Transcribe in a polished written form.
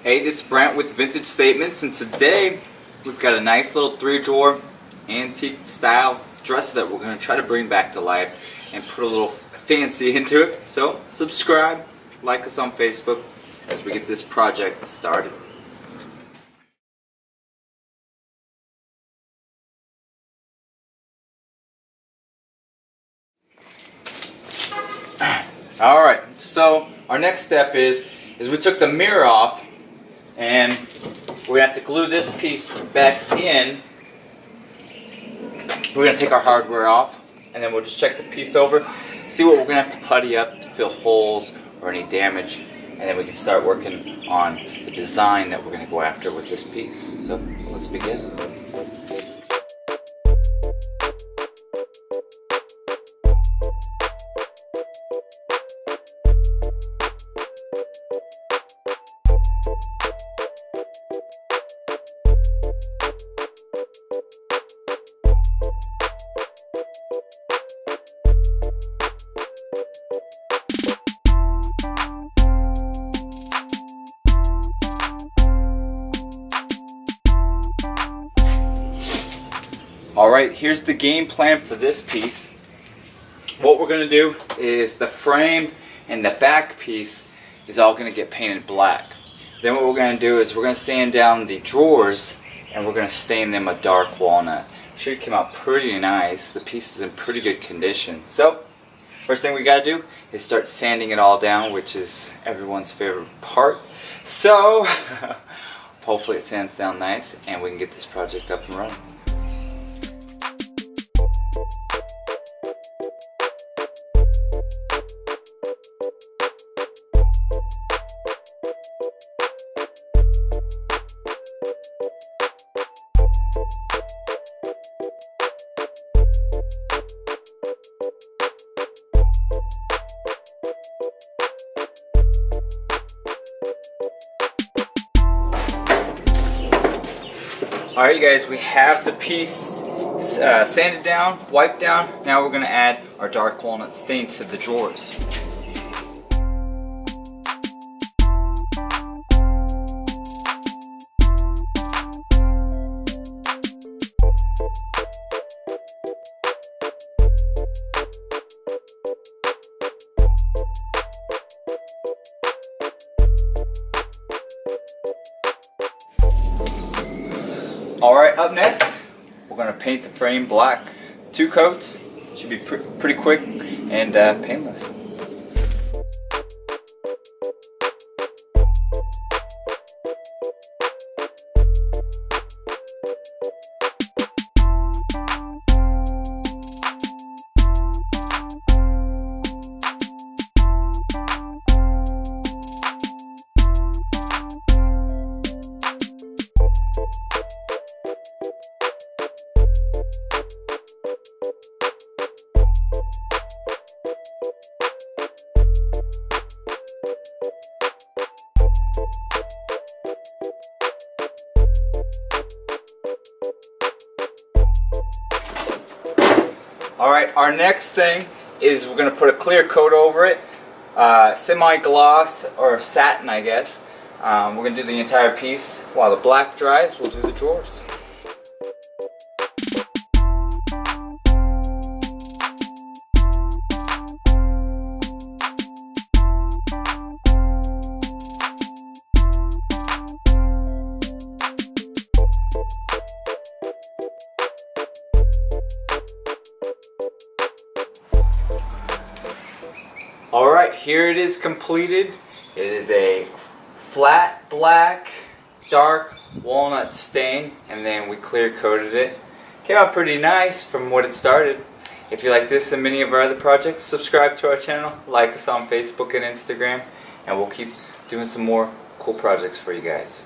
Hey, this is Brent with Vintage Statements, and today we've got a nice little 3-drawer antique style dresser that we're going to try to bring back to life and put a little fancy into it. So subscribe, like us on Facebook as we get this project started. Alright, so our next step is we took the mirror off, and we're going to have to glue this piece back in. We're going to take our hardware off, and then we'll just check the piece over, see what we're going to have to putty up to fill holes or any damage, and then we can start working on the design that we're going to go after with this piece. So let's begin. Alright, here's the game plan for this piece. What we're going to do is the frame and the back piece is all going to get painted black. Then what we're going to do is we're going to sand down the drawers and we're going to stain them a dark walnut. Should come out pretty nice. The piece is in pretty good condition. So, first thing we got to do is start sanding it all down, which is everyone's favorite part. So, hopefully it sands down nice and we can get this project up and running. Alright, you guys, we have the piece sanded down, wiped down. Now we're going to add our dark walnut stain to the drawers. Alright, up next, we're going to paint the frame black. 2 coats, should be pretty quick and painless. Alright, our next thing is we're going to put a clear coat over it, semi-gloss or satin, I guess. We're going to do the entire piece. While the black dries, we'll do the drawers. Alright, here it is completed. It is a flat black, dark walnut stain, and then we clear coated it. Came out pretty nice from what it started. If you like this and many of our other projects, subscribe to our channel, like us on Facebook and Instagram, and we'll keep doing some more cool projects for you guys.